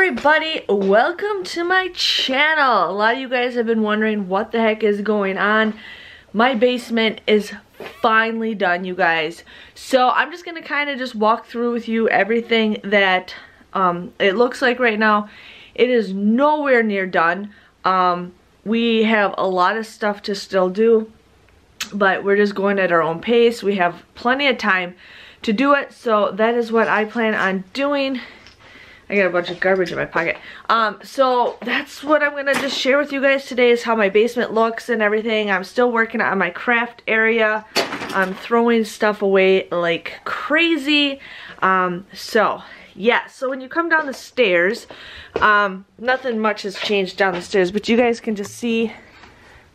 everybody, welcome to my channel. A lot of you guys have been wondering what the heck is going on. My basement is finally done, you guys. So I'm just gonna kind of just walk through with you everything that it looks like right now. It is nowhere near done. We have a lot of stuff to still do, but we're just going at our own pace. We have plenty of time to do it, so that is what I plan on doing. I got a bunch of garbage in my pocket. So that's what I'm gonna just share with you guys today, is how my basement looks and everything. I'm still working on my craft area. I'm throwing stuff away like crazy. So yeah, so when you come down the stairs, nothing much has changed down the stairs, but you guys can just see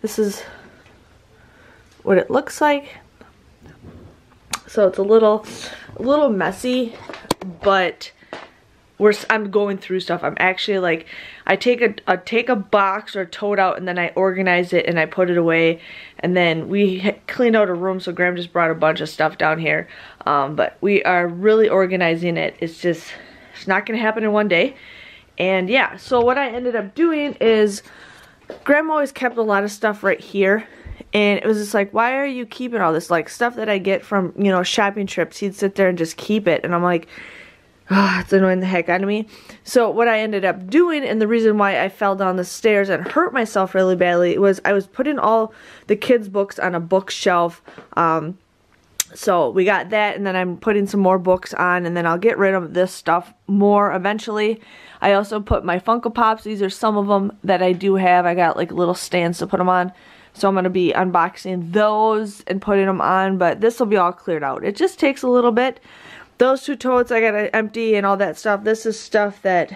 this is what it looks like. So it's a little messy, but I'm going through stuff. I'm actually like, I take a box or tote out, and then I organize it and I put it away, and then we cleaned out a room, so Graham just brought a bunch of stuff down here. But we are really organizing it. It's not gonna happen in one day. And yeah, so what I ended up doing is, Graham always kept a lot of stuff right here, and it was just like, why are you keeping all this, like stuff that I get from, you know, shopping trips? He'd sit there and just keep it, and I'm like, oh, it's annoying the heck out of me. So what I ended up doing, and the reason why I fell down the stairs and hurt myself really badly, was I was putting all the kids' books on a bookshelf. So we got that, and then I'm putting some more books on, and then I'll get rid of this stuff more eventually. I also put my Funko Pops. These are some of them that I do have. I got like little stands to put them on. So I'm going to be unboxing those and putting them on, but this will be all cleared out. It just takes a little bit. Those two totes I gotta empty and all that stuff. This is stuff that,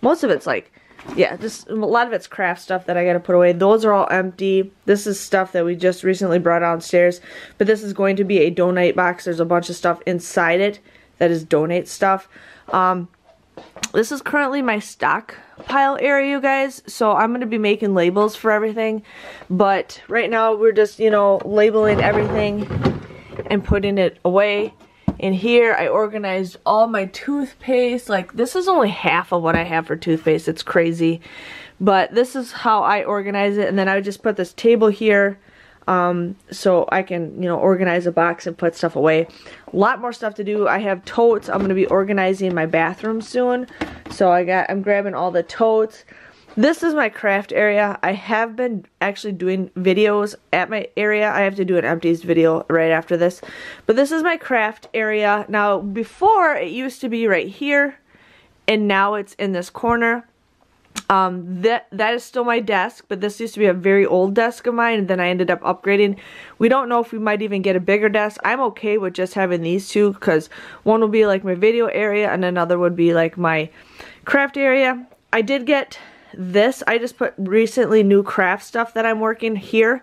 most of it's like, yeah, just a lot of it's craft stuff that I gotta put away. Those are all empty. This is stuff that we just recently brought downstairs, but this is going to be a donate box. There's a bunch of stuff inside it that is donate stuff. This is currently my stockpile area, you guys, so I'm gonna be making labels for everything, but right now we're just, you know, labeling everything and putting it away. In here, I organized all my toothpaste. Like, this is only half of what I have for toothpaste. It's crazy. But this is how I organize it. And then I would just put this table here so I can, you know, organize a box and put stuff away. A lot more stuff to do. I have totes. I'm going to be organizing my bathroom soon. So I'm grabbing all the totes. This is my craft area. I have been actually doing videos at my area. I have to do an empties video right after this. But this is my craft area. Now, before, it used to be right here, and now it's in this corner. That is still my desk, but this used to be a very old desk of mine, and then I ended up upgrading. We don't know if we might even get a bigger desk. I'm okay with just having these two, because one will be like my video area, and another would be like my craft area. I did get this. I just put recently new craft stuff that I'm working here,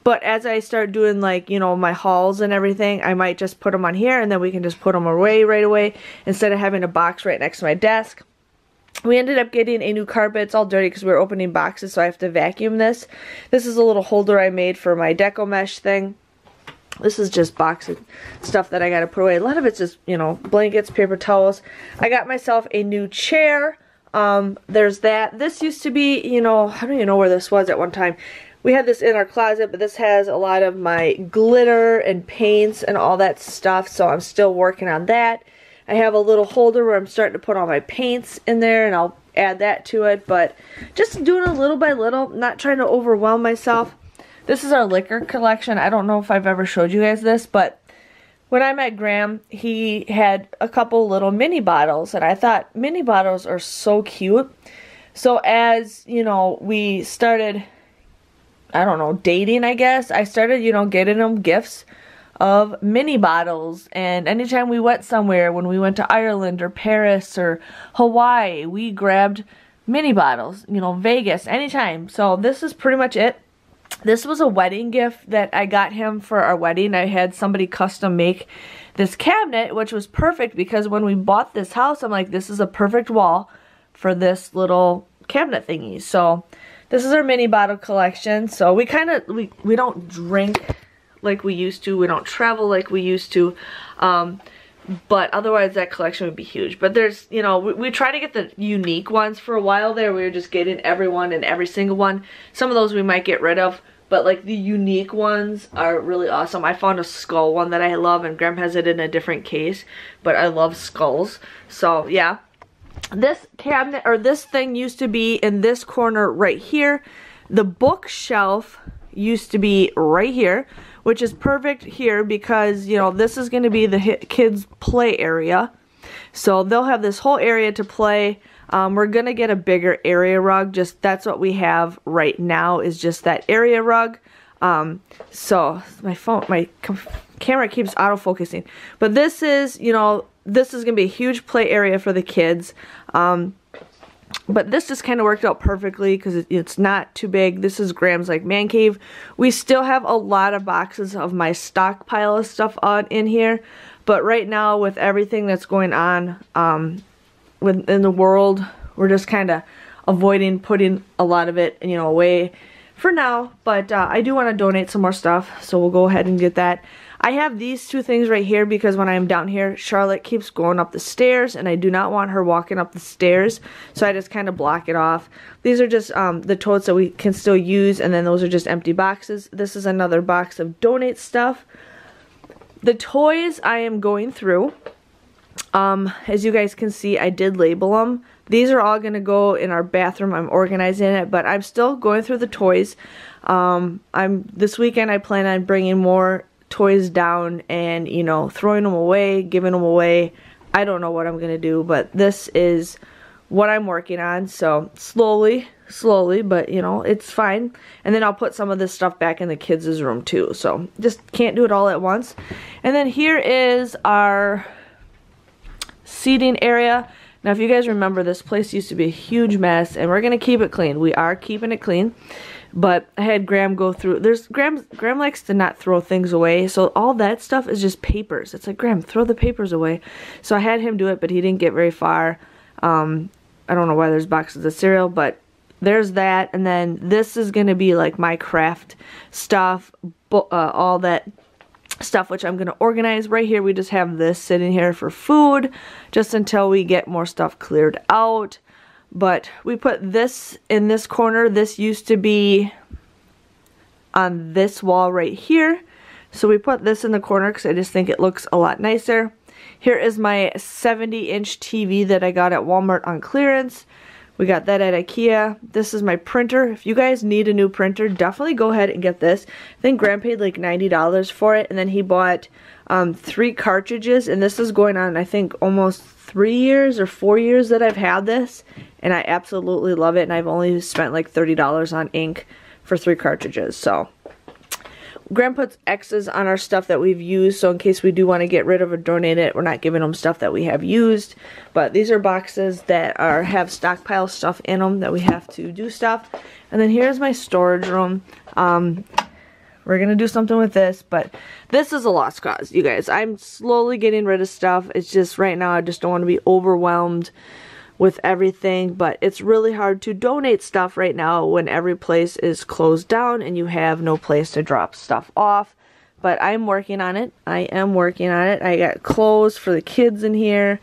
but as I start doing, like, you know, my hauls and everything, I might just put them on here, and then we can just put them away right away instead of having a box right next to my desk. We ended up getting a new carpet. It's all dirty because we were opening boxes, so I have to vacuum this. This is a little holder I made for my deco mesh thing. This is just boxes, stuff that I gotta put away. A lot of it's just, you know, blankets, paper towels. I got myself a new chair. There's that. This used to be, you know, I don't even know where this was at one time. We had this in our closet, but this has a lot of my glitter and paints and all that stuff, so I'm still working on that. I have a little holder where I'm starting to put all my paints in there, and I'll add that to it, but just doing it little by little, not trying to overwhelm myself. This is our liquor collection. I don't know if I've ever showed you guys this, but when I met Graham, he had a couple little mini bottles, and I thought mini bottles are so cute. So as, you know, we started, I don't know, dating, I guess, I started, you know, getting him gifts of mini bottles. And anytime we went somewhere, when we went to Ireland or Paris or Hawaii, we grabbed mini bottles, you know, Vegas, anytime. So this is pretty much it. This was a wedding gift that I got him for our wedding. I had somebody custom make this cabinet, which was perfect because when we bought this house, I'm like, this is a perfect wall for this little cabinet thingy. So this is our mini bottle collection. So we we don't drink like we used to. We don't travel like we used to. But otherwise that collection would be huge. But there's, you know, we try to get the unique ones for a while there. We were just getting everyone and every single one. Some of those we might get rid of. But like the unique ones are really awesome. I found a skull one that I love, and Graham has it in a different case. But I love skulls. So yeah. This cabinet, or this thing, used to be in this corner right here. The bookshelf used to be right here, which is perfect here because, you know, this is going to be the kids' play area. So they'll have this whole area to play. We're going to get a bigger area rug. Just that's what we have right now, is just that area rug. So my camera keeps autofocusing. But this is, you know, this is going to be a huge play area for the kids. But this just kind of worked out perfectly because it's not too big. This is Graham's like man cave. We still have a lot of boxes of my stockpile of stuff in here. But right now, with everything that's going on in the world, we're just kind of avoiding putting a lot of it, you know, away for now. But I do want to donate some more stuff, so we'll go ahead and get that. I have these two things right here because when I'm down here, Charlotte keeps going up the stairs, and I do not want her walking up the stairs, so I just kind of block it off. These are just the totes that we can still use, and then those are just empty boxes. This is another box of donate stuff. The toys I am going through. As you guys can see, I did label them. These are all going to go in our bathroom. I'm organizing it, but I'm still going through the toys. This weekend I plan on bringing more toys down and, you know, throwing them away, giving them away. I don't know what I'm going to do, but this is what I'm working on. So slowly, but you know, it's fine. And then I'll put some of this stuff back in the kids' room too. So just can't do it all at once. And then here is our seating area. Now if you guys remember, this place used to be a huge mess, and we're going to keep it clean. We are keeping it clean. But I had Graham go through. Graham likes to not throw things away, so all that stuff is just papers. It's like, Graham, throw the papers away. So I had him do it, but he didn't get very far. I don't know why there's boxes of cereal, but there's that. And then this is going to be like my craft stuff, all that stuff, which I'm going to organize. Right here, we just have this sitting here for food, just until we get more stuff cleared out. But we put this in this corner. This used to be on this wall right here. So we put this in the corner because I just think it looks a lot nicer. Here is my 70-inch TV that I got at Walmart on clearance. We got that at IKEA. This is my printer. If you guys need a new printer, definitely go ahead and get this. I think Graham paid like $90 for it. And then he bought 3 cartridges. And this is going on, I think, almost 3 years or 4 years that I've had this. And I absolutely love it. And I've only spent like $30 on ink for 3 cartridges. So Graham puts X's on our stuff that we've used. So in case we do want to get rid of or donate it, we're not giving them stuff that we have used. But these are boxes that have stockpile stuff in them that we have to do stuff. And then here's my storage room. We're going to do something with this, but this is a lost cause, you guys. I'm slowly getting rid of stuff. It's just right now I just don't want to be overwhelmed with everything, but it's really hard to donate stuff right now when every place is closed down and you have no place to drop stuff off. But I'm working on it. I am working on it. I got clothes for the kids in here,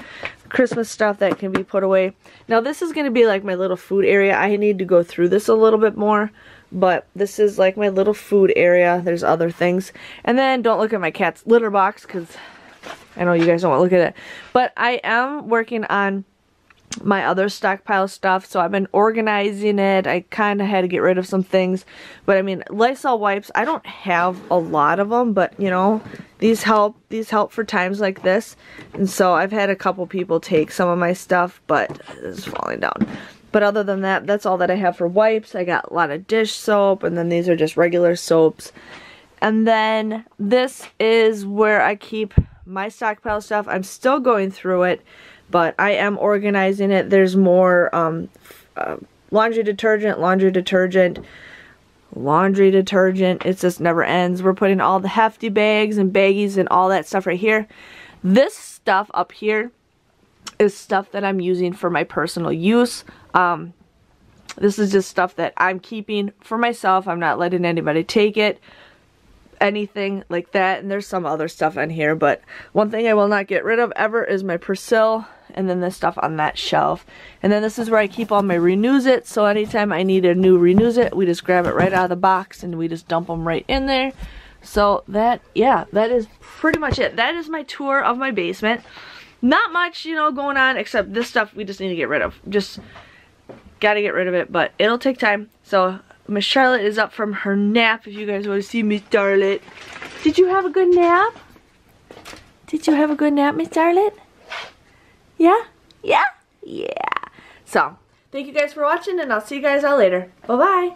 Christmas stuff that can be put away. Now this is going to be like my little food area. I need to go through this a little bit more. But this is like my little food area. There's other things. And then don't look at my cat's litter box because I know you guys don't want to look at it. But I am working on my other stockpile stuff. So I've been organizing it. I kind of had to get rid of some things. But I mean, Lysol wipes, I don't have a lot of them. But you know, these help for times like this. And so I've had a couple people take some of my stuff. But it's falling down. But other than that, that's all that I have for wipes. I got a lot of dish soap, and then these are just regular soaps. And then this is where I keep my stockpile stuff. I'm still going through it, but I am organizing it. There's more laundry detergent. It just never ends. We're putting all the hefty bags and baggies and all that stuff right here. This stuff up here is stuff that I'm using for my personal use. This is just stuff that I'm keeping for myself. I'm not letting anybody take it. anything like that. And there's some other stuff in here, but one thing I will not get rid of ever is my Persil, and then this stuff on that shelf. And then this is where I keep all my Renews It, so anytime I need a new Renews It, we just grab it right out of the box and we just dump them right in there. So that, yeah, that is pretty much it. That is my tour of my basement. Not much, you know, going on, except this stuff we just need to get rid of. Just gotta get rid of it, but it'll take time. So Miss Charlotte is up from her nap. If you guys want to see Miss Charlotte. Did you have a good nap? Did you have a good nap, Miss Charlotte? Yeah? Yeah? Yeah. So, thank you guys for watching, and I'll see you guys all later. Bye-bye.